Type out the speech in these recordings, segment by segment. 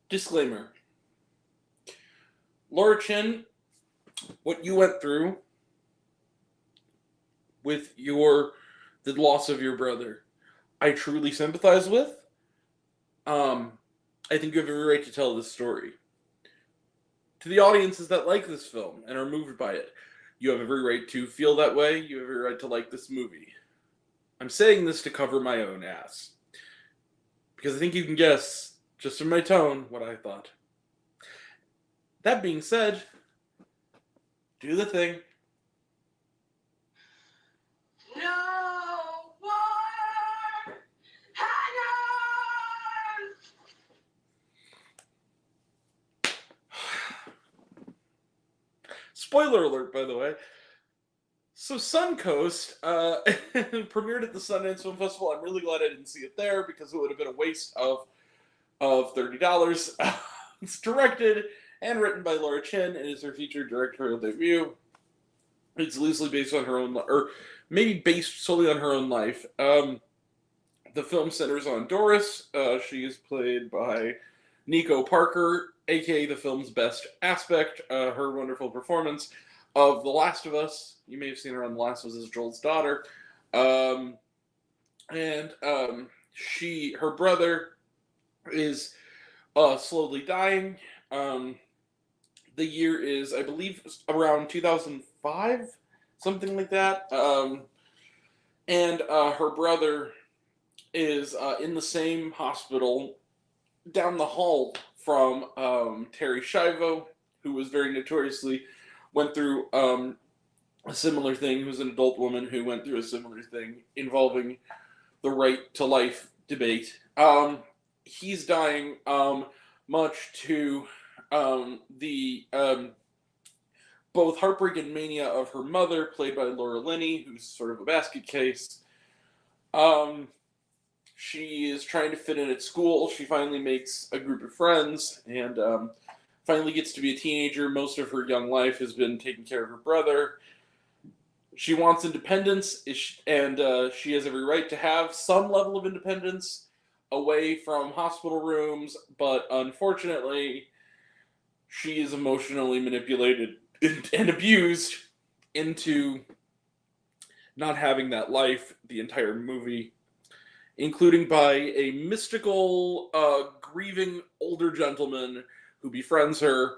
Disclaimer. Laura Chin, what you went through with the loss of your brother, I truly sympathize with. Um, I think you have every right to tell this story. To the audiences that like this film and are moved by it, you have every right to feel that way. You have every right to like this movie. I'm saying this to cover my own ass. Because I think you can guess, just from my tone, what I thought. That being said, do the thing. No war, hang on! Spoiler alert, by the way. So Suncoast premiered at the Sundance Film Festival. I'm really glad I didn't see it there because it would have been a waste of $30. It's directed and written by Laura Chin and is her featured directorial debut. It's loosely based on her own, or maybe based solely on her own life. The film centers on Doris. She is played by Nico Parker, aka the film's best aspect. Her wonderful performance of The Last of Us. You may have seen her on The Last of Us as Joel's daughter. Her brother is slowly dying. The year is, I believe, around 2005, something like that. Her brother is in the same hospital down the hall from Terry Schiavo, who was very notoriously went through a similar thing, who was an adult woman who went through a similar thing involving the right to life debate. He's dying, much to the both heartbreak and mania of her mother, played by Laura Linney, who's sort of a basket case. She is trying to fit in at school. She finally makes a group of friends and finally gets to be a teenager. Most of her young life has been taking care of her brother. She wants independence, and she has every right to have some level of independence away from hospital rooms, but unfortunately, she is emotionally manipulated and abused into not having that life the entire movie, including by a mystical, grieving older gentleman who befriends her,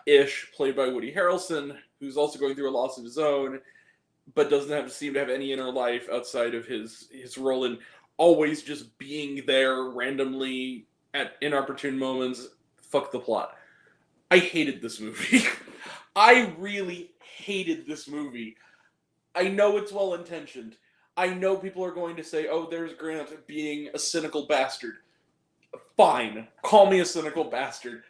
ish, played by Woody Harrelson, who's also going through a loss of his own, but doesn't seem to have any inner life outside of his role in always just being there randomly at inopportune moments. Fuck the plot. I hated this movie. I really hated this movie. I know it's well intentioned. I know people are going to say, oh, there's Grant being a cynical bastard. Fine. Call me a cynical bastard.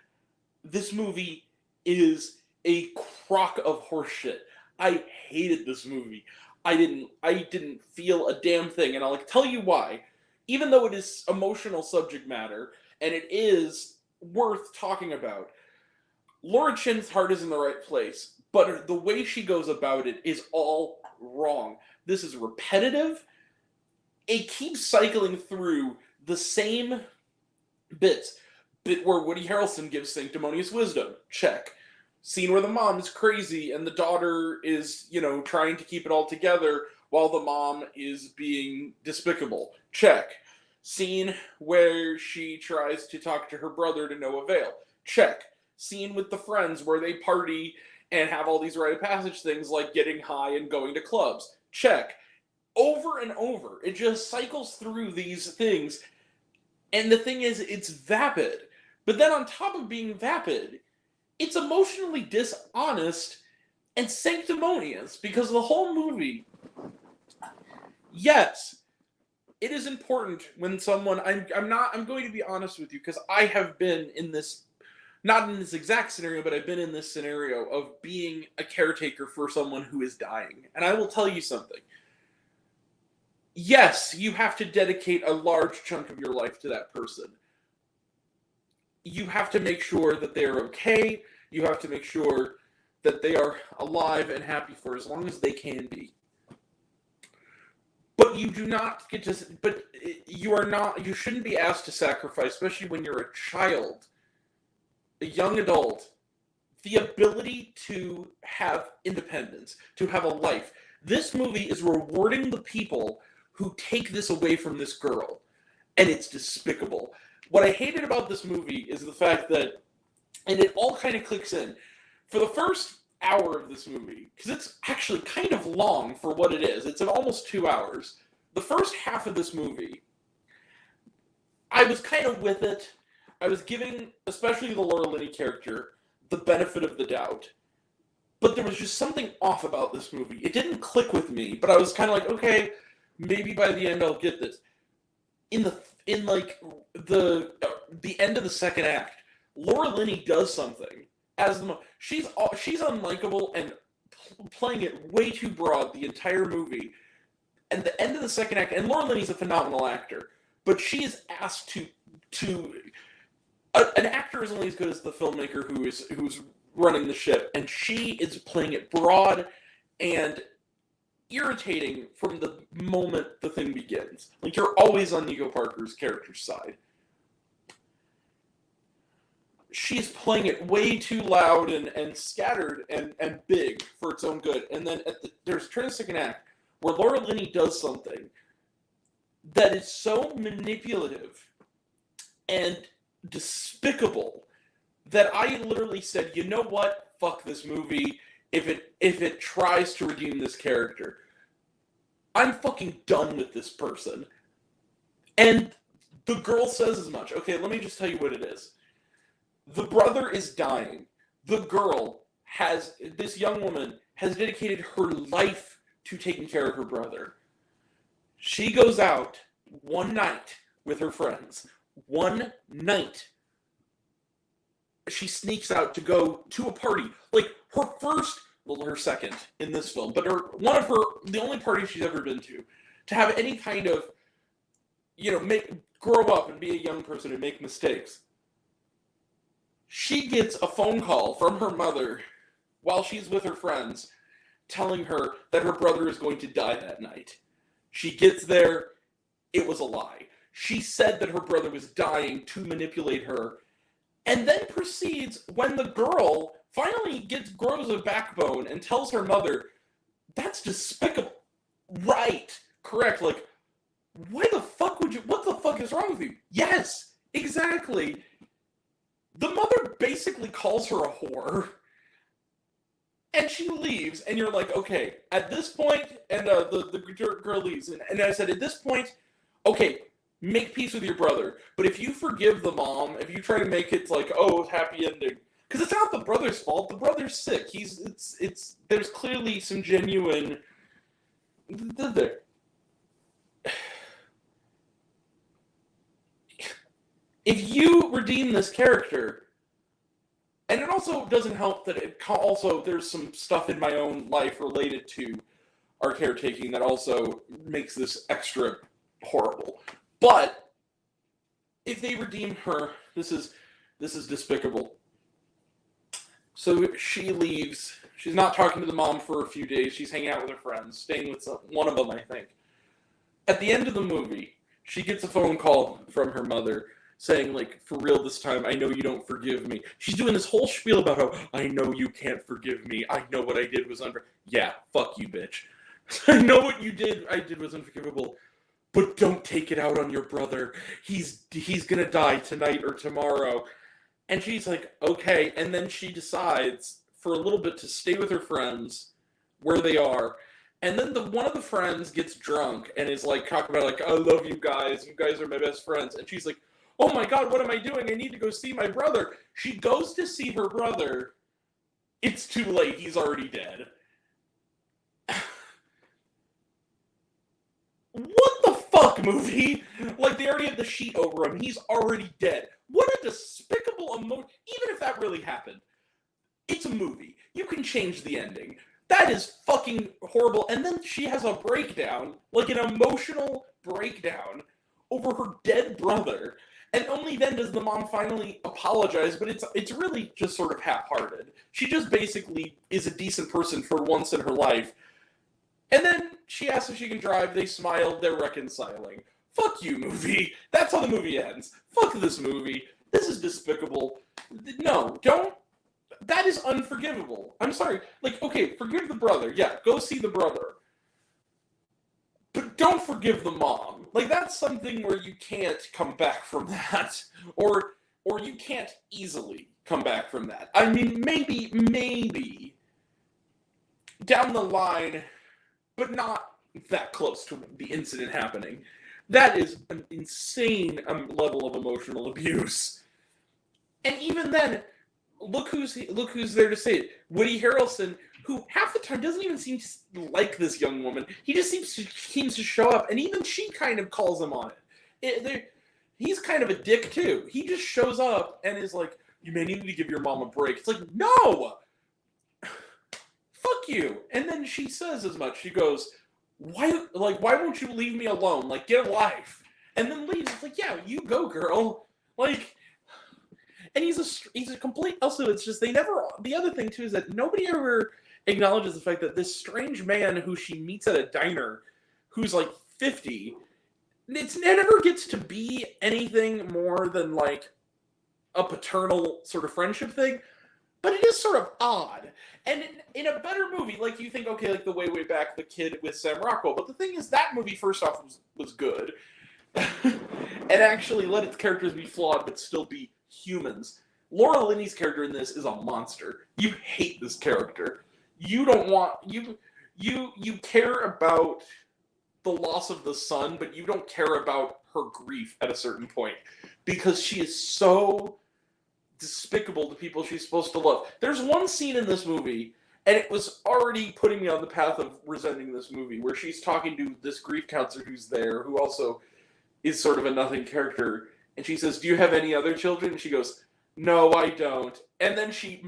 This movie is a crock of horseshit. I hated this movie. I didn't feel a damn thing, and I'll tell you why. Even though it is emotional subject matter, and it is worth talking about, Laura Chin's heart is in the right place, but the way she goes about it is all wrong. This is repetitive. It keeps cycling through the same bits. Bit where Woody Harrelson gives sanctimonious wisdom. Check. Scene where the mom is crazy and the daughter is, trying to keep it all together while the mom is being despicable. Check. Scene where she tries to talk to her brother to no avail. Check. Scene with the friends where they party and have all these rite of passage things like getting high and going to clubs. Check. Over and over. It just cycles through these things. And the thing is, it's vapid. But then on top of being vapid, it's emotionally dishonest and sanctimonious because the whole movie, yes, it is important when someone, I'm going to be honest with you because I have been in this, not in this exact scenario, but I've been in this scenario of being a caretaker for someone who is dying. And I will tell you something. Yes, you have to dedicate a large chunk of your life to that person. You have to make sure that they're okay. You have to make sure that they are alive and happy for as long as they can be. But you do not get to, but you shouldn't be asked to sacrifice, especially when you're a child, a young adult, the ability to have independence, to have a life. This movie is rewarding the people who take this away from this girl, and it's despicable. What I hated about this movie is the fact that, and it all kind of clicks in, for the first hour of this movie, because it's actually kind of long for what it is, it's almost 2 hours. The first half of this movie, I was kind of with it. I was giving, especially the Laura Linney character, the benefit of the doubt. But there was just something off about this movie. It didn't click with me, but I was kind of like, okay, maybe by the end I'll get this. In the end of the second act, Laura Linney does something as she's unlikable and playing it way too broad the entire movie. And the end of the second act, and Laura Linney's a phenomenal actor, but she is asked to an actor is only as good as the filmmaker who's running the ship, and she is playing it broad and irritating from the moment the thing begins. Like, you're always on Nico Parker's character's side. She's playing it way too loud and scattered and big for its own good. And then there's a turn of the second act where Laura Linney does something that is so manipulative and despicable that I literally said, you know what? Fuck this movie. If it tries to redeem this character, I'm fucking done with this person. And the girl says as much. Okay, let me just tell you what it is. The brother is dying. The girl this young woman has dedicated her life to taking care of her brother. She goes out one night with her friends. One night. She sneaks out to go to a party. Like, her second in this film, but the only party she's ever been to have any kind of, grow up and be a young person and make mistakes. She gets a phone call from her mother while she's with her friends telling her that her brother is going to die that night. She gets there, it was a lie. She said that her brother was dying to manipulate her, and then proceeds, when the girl finally grows a backbone and tells her mother, that's despicable. Right. Correct. Like, what the fuck is wrong with you? Yes, exactly. The mother basically calls her a whore. And she leaves, and you're like, okay, at this point, and the girl leaves, and I said, at this point, okay, make peace with your brother. But if you forgive the mom, if you try to make it like, oh, happy ending, because it's not the brother's fault. The brother's sick. There's clearly some genuine. If you redeem this character, and it also doesn't help that there's some stuff in my own life related to our caretaking that also makes this extra horrible. But if they redeem her, this is despicable. So she leaves. She's not talking to the mom for a few days. She's hanging out with her friends, staying with one of them, I think. At the end of the movie, she gets a phone call from her mother saying, like, for real this time, I know you don't forgive me. She's doing this whole spiel about how, I know you can't forgive me. I know what I did was Yeah, fuck you, bitch. I know what I did was unforgivable. But don't take it out on your brother. He's gonna die tonight or tomorrow. And she's like, okay. And then she decides for a little bit to stay with her friends where they are. And then one of the friends gets drunk and is like talking about, like, I love you guys. You guys are my best friends. And she's like, oh my God, what am I doing? I need to go see my brother. She goes to see her brother. It's too late. He's already dead. What the fuck, movie? Like, they already have the sheet over him. He's already dead. What a despicable emotion. Even if that really happened, it's a movie. You can change the ending. That is fucking horrible. And then she has a breakdown, like an emotional breakdown, over her dead brother. And only then does the mom finally apologize, but it's really just sort of half-hearted. She just basically is a decent person for once in her life. And then she asks if she can drive, they smile, they're reconciling. Fuck you, movie. That's how the movie ends. Fuck this movie. this is despicable. No, don't. That is unforgivable. I'm sorry. Like, okay, forgive the brother. Yeah, go see the brother. But don't forgive the mom. Like, that's something where you can't come back from that. Or you can't easily come back from that. I mean, maybe down the line, but not that close to the incident happening. That is an insane level of emotional abuse. And even then, look who's there to say it. Woody Harrelson, who half the time doesn't even seem to like this young woman. He just seems to show up, and even she kind of calls him on it. He's kind of a dick too. He just shows up and is like, "You may need to give your mom a break." It's like, no, fuck you. And then she says as much. She goes, "Why won't you leave me alone? Like, get a life." And then leaves. It's like, yeah, you go, girl. Like. And he's a complete. Also, it's just the other thing too is that nobody ever acknowledges the fact that this strange man who she meets at a diner, who's like 50, it never gets to be anything more than like a paternal sort of friendship thing. But it is sort of odd. And in a better movie, like you think, okay, like the way back, The Kid with Sam Rockwell. But the thing is, that movie first off was good, and actually let its characters be flawed but still be humans. Laura Linney's character in this is a monster. You hate this character. You don't want you care about the loss of the son, but you don't care about her grief at a certain point because she is so despicable to people she's supposed to love. There's one scene in this movie, and it was already putting me on the path of resenting this movie, where she's talking to this grief counselor who's there, who also is sort of a nothing character. And she says, "Do you have any other children?" And she goes, "No, I don't." And then she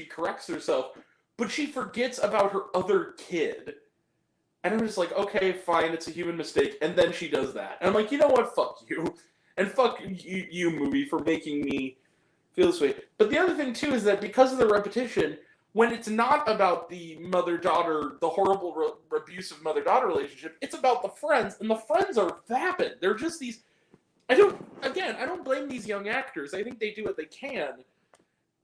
corrects herself, but she forgets about her other kid. And I'm just like, okay, fine, it's a human mistake. And then she does that. And I'm like, you know what? Fuck you. And fuck you, movie, for making me feel this way. But the other thing, too, is that because of the repetition, when it's not about the mother-daughter, the horrible abusive mother-daughter relationship, it's about the friends. And the friends are vapid. They're just these... I don't blame these young actors. I think they do what they can.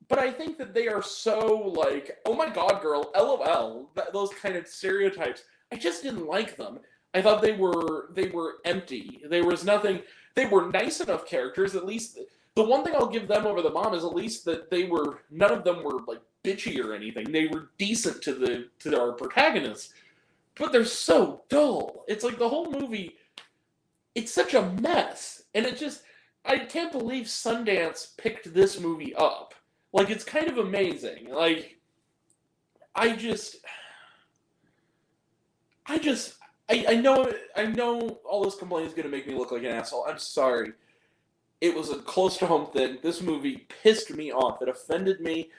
But I think that they are so, like, oh my god, girl, LOL, those kind of stereotypes. I just didn't like them. I thought they were empty. There was nothing. They were nice enough characters. At least the one thing I'll give them over the mom is at least that none of them were like bitchy or anything. They were decent to our protagonists. But they're so dull. It's like the whole movie. It's such a mess. And I can't believe Sundance picked this movie up. Like, it's kind of amazing. Like, I know all this complaining is going to make me look like an asshole. I'm sorry. It was a close to home thing. This movie pissed me off. It offended me.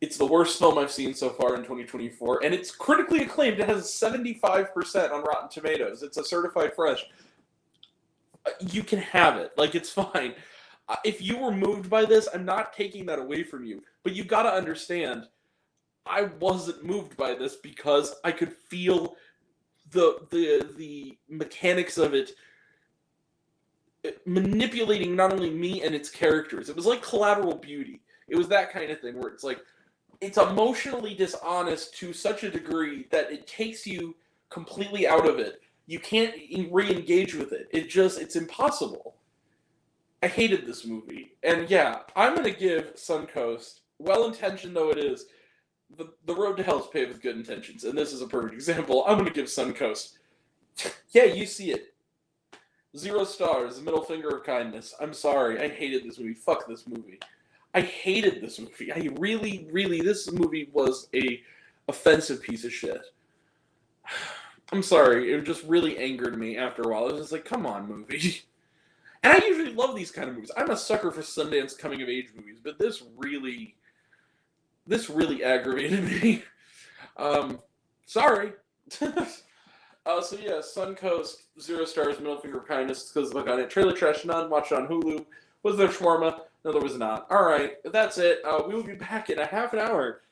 It's the worst film I've seen so far in 2024. And it's critically acclaimed. It has 75% on Rotten Tomatoes. It's a certified fresh. You can have it. Like, it's fine. If you were moved by this, I'm not taking that away from you. But you got to understand, I wasn't moved by this because I could feel the mechanics of it manipulating not only me and its characters. It was like Collateral Beauty. It was that kind of thing where it's like, it's emotionally dishonest to such a degree that it takes you completely out of it. You can't re-engage with it. It's impossible. I hated this movie. And yeah, I'm going to give Suncoast, well-intentioned though it is, the road to hell is paved with good intentions. And this is a perfect example. I'm going to give Suncoast. Yeah, you see it. 0 stars, the middle finger of kindness. I'm sorry. I hated this movie. Fuck this movie. I hated this movie. I really, this movie was a offensive piece of shit. I'm sorry. It just really angered me after a while. I was just like, come on, movie. And I usually love these kind of movies. I'm a sucker for Sundance coming-of-age movies, but this really aggravated me. Sorry. So yeah, Suncoast, 0 stars, middle finger of kindness, because look on it. Trailer trash, none. Watch it on Hulu. Was there shawarma? No, there was not. All right, that's it. We will be back in a half an hour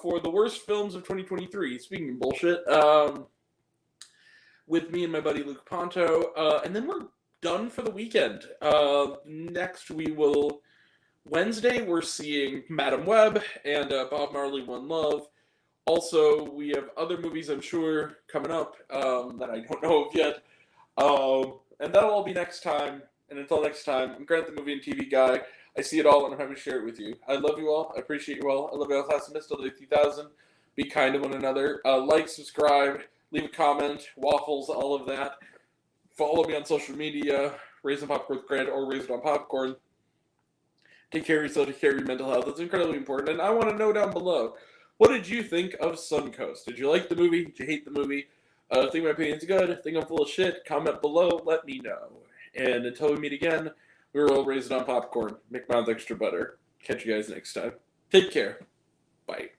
for the worst films of 2023. Speaking of bullshit, with me and my buddy Luke Ponto, and then we're done for the weekend. Next, we will Wednesday, we're seeing Madam Web and Bob Marley One Love. Also, we have other movies, I'm sure, coming up that I don't know of yet. And that'll all be next time. And until next time, I'm Grant the Movie and TV Guy. I see it all and I'm happy to share it with you. I love you all. I appreciate you all. I love you all, class of Miss till 3000. Be kind to one another. Like, subscribe, leave a comment, waffles, all of that. Follow me on social media, Raisin Popcorn with Grant or Raisin on Popcorn. Take care of yourself, take care of your mental health. That's incredibly important. And I want to know down below, what did you think of Suncoast? Did you like the movie? Did you hate the movie? Think my opinion's good? Think I'm full of shit? Comment below. Let me know. And until we meet again, we're all Raisin on Popcorn. Make my mouth extra butter. Catch you guys next time. Take care. Bye.